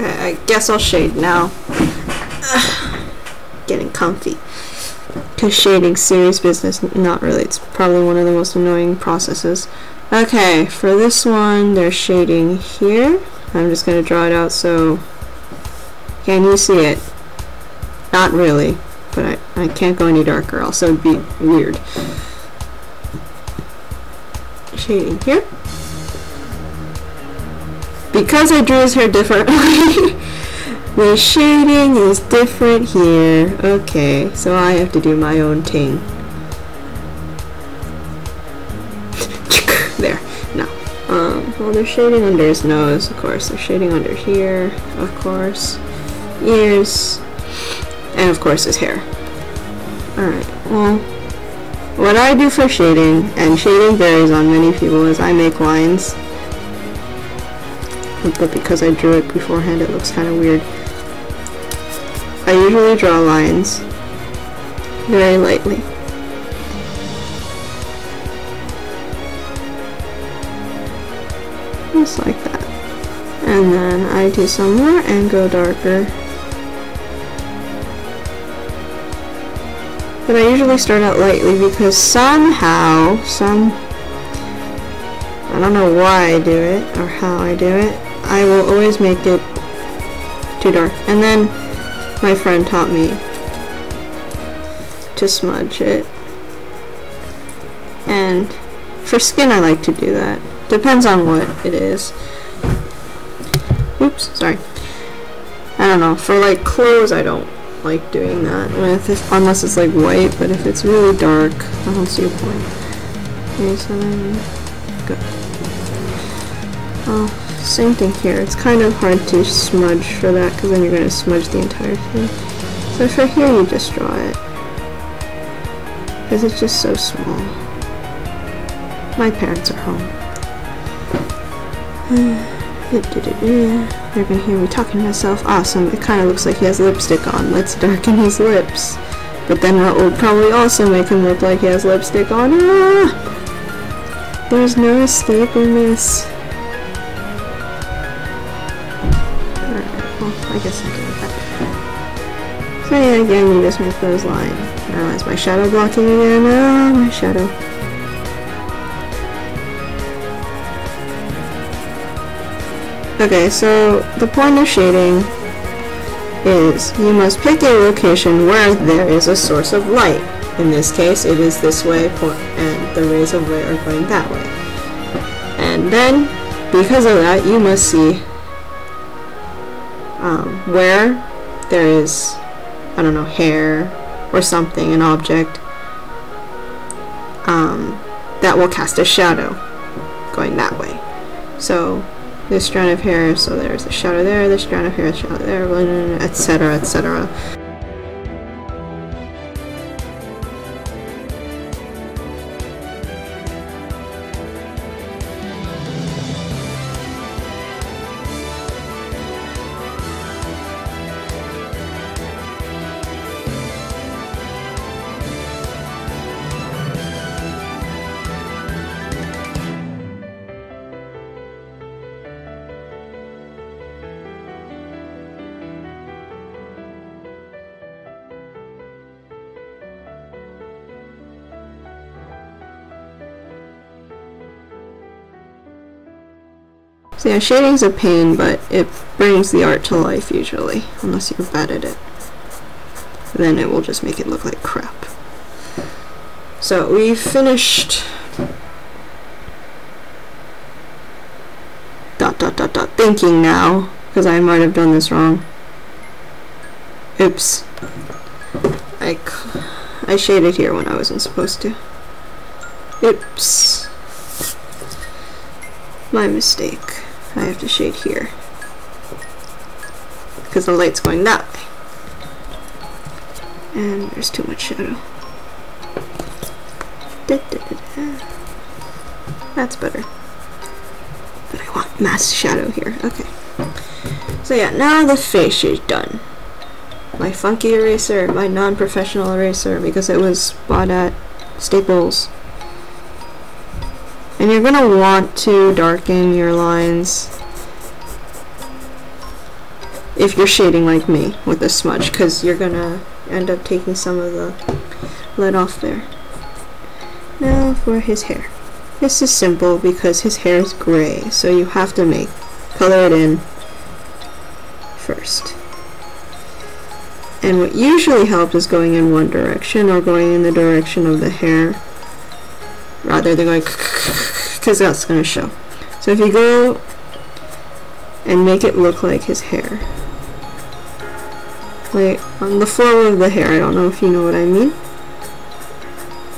Okay, I guess I'll shade now. Getting comfy. Because shading's serious business. Not really, it's probably one of the most annoying processes. Okay, for this one, there's shading here. I'm just going to draw it out so... Can you see it? Not really, but I can't go any darker, else it would be weird. Shading here. Because I drew his hair differently, the shading is different here. Okay, so I have to do my own thing. There. No. Well, they're shading under his nose, of course. They're shading under here, of course. Ears. And of course his hair. Alright, well, what I do for shading, and shading varies on many people, is I make lines. But because I drew it beforehand, it looks kind of weird. I usually draw lines very lightly. Just like that. And then I do some more and go darker. But I usually start out lightly because somehow, I don't know why I do it or how I do it, I will always make it too dark. And then my friend taught me to smudge it. And for skin I like to do that. Depends on what it is. Oops, sorry. I don't know, for like clothes I don't like doing that with, unless it's like white, but if it's really dark, I don't see a point. Okay, so then, good. Oh, same thing here. It's kind of hard to smudge for that, because then you're going to smudge the entire thing. So for here you just draw it, because it's just so small. My parents are home. They're gonna hear me talking to myself. Awesome, it kind of looks like he has lipstick on. Let's darken his lips. But then that will probably also make him look like he has lipstick on. Ah! There's no escaping this. Alright, well, I guess I can do that. So yeah, again, you just make those lines. Now is my shadow blocking again? Ah, my shadow. Okay, so the point of shading is you must pick a location where there is a source of light. In this case, it is this way, and the rays of light are going that way. And then, because of that, you must see where there is, I don't know, hair or something, an object, that will cast a shadow going that way. So, this strand of hair, so there's a shadow there, this strand of hair, shadow there, etc., etc. So yeah, shading's a pain, but it brings the art to life usually, unless you're bad at it. Then it will just make it look like crap. So we finished thinking now, because I might have done this wrong. Oops. I shaded here when I wasn't supposed to. Oops. My mistake. I have to shade here because the light's going that way and there's too much shadow. That's better, but I want mass shadow here. Okay, so yeah, now the face is done. My funky eraser, my non-professional eraser, because it was bought at Staples. And you're gonna want to darken your lines if you're shading like me with a smudge, because you're gonna end up taking some of the lid off there. Now for his hair. This is simple because his hair is gray, so you have to color it in first. And what usually helps is going in one direction or going in the direction of the hair rather than going because that's going to show. So if you go and make it look like his hair, like on the flow of the hair, I don't know if you know what I mean,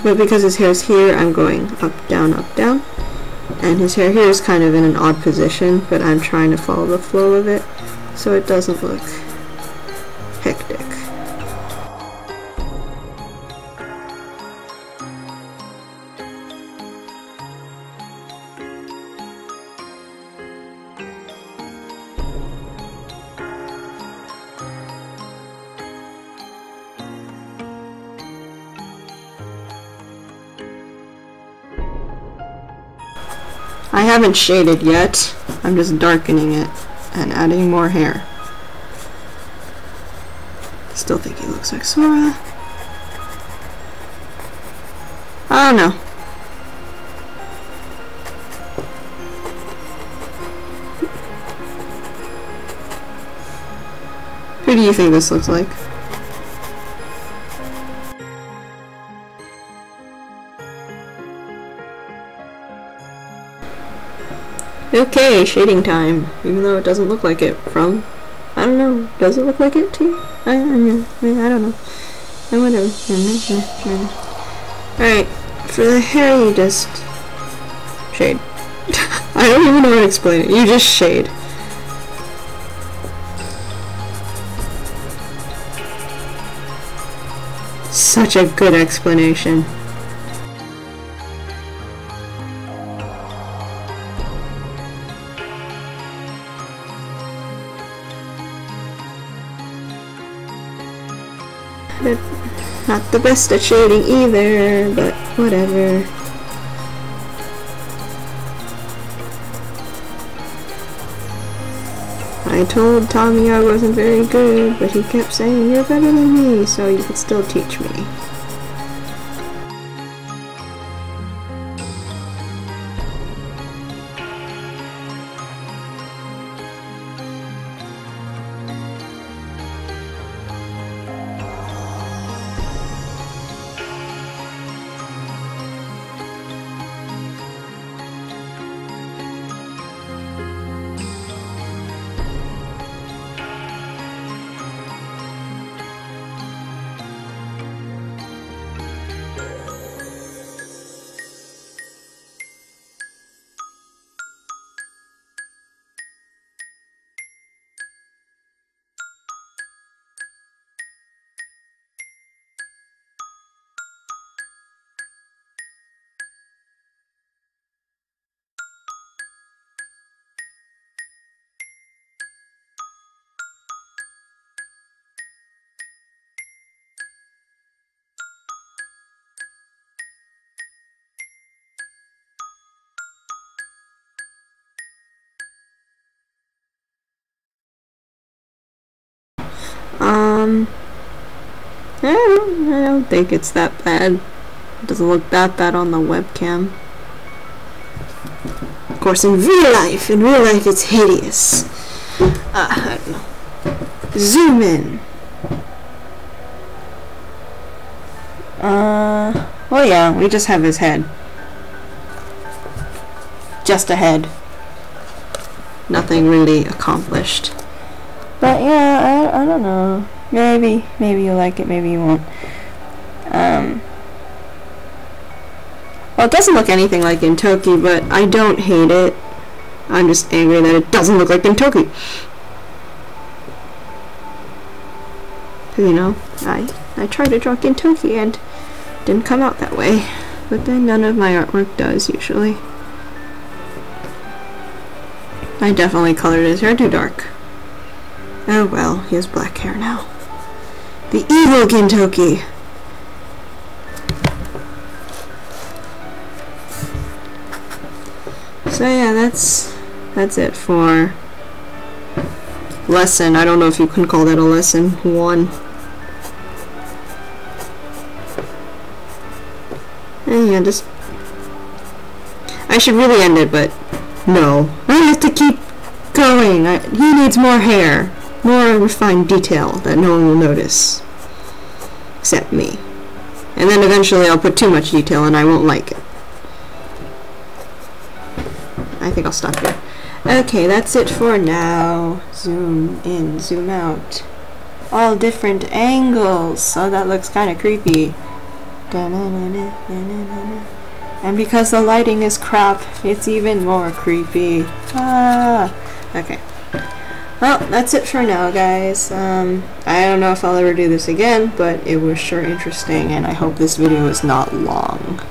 but because his hair's here, I'm going up, down, and his hair here is kind of in an odd position, but I'm trying to follow the flow of it so it doesn't look hectic. I haven't shaded yet, I'm just darkening it and adding more hair. Still think he looks like Sora. I don't know. Who do you think this looks like? Okay, shading time. Even though it doesn't look like it from, I don't know, does it look like it to you? I don't know. Whatever. Alright, for the hair you just shade. I don't even know how to explain it. You just shade. Such a good explanation. Not the best at shading either, but whatever. I told Tommy I wasn't very good, but he kept saying, "You're better than me, so you could still teach me." I don't think it's that bad. It doesn't look that bad on the webcam. Of course, in real life it's hideous. I don't know. Zoom in. Well, yeah, we just have his head. Just a head. Nothing really accomplished. But yeah, I don't know. Maybe you like it, maybe you won't. Well, it doesn't look anything like Gintoki, but I don't hate it. I'm just angry that it doesn't look like Gintoki. You know, I tried to draw Gintoki and it didn't come out that way. But then none of my artwork does, usually. I definitely colored his hair too dark. Oh well, he has black hair now. The evil Gintoki! So yeah, that's it for lesson. I don't know if you can call that a lesson 1. And yeah, just... I should really end it, but no. I have to keep going. He needs more hair. More refined detail that no one will notice. Except me. And then eventually I'll put too much detail and I won't like it. I think I'll stop here. Okay, that's it for now. Zoom in, zoom out. All different angles. Oh, that looks kind of creepy. And because the lighting is crap, it's even more creepy. Ah. Okay. Well, that's it for now, guys. I don't know if I'll ever do this again, but it was sure interesting, and I hope this video is not long.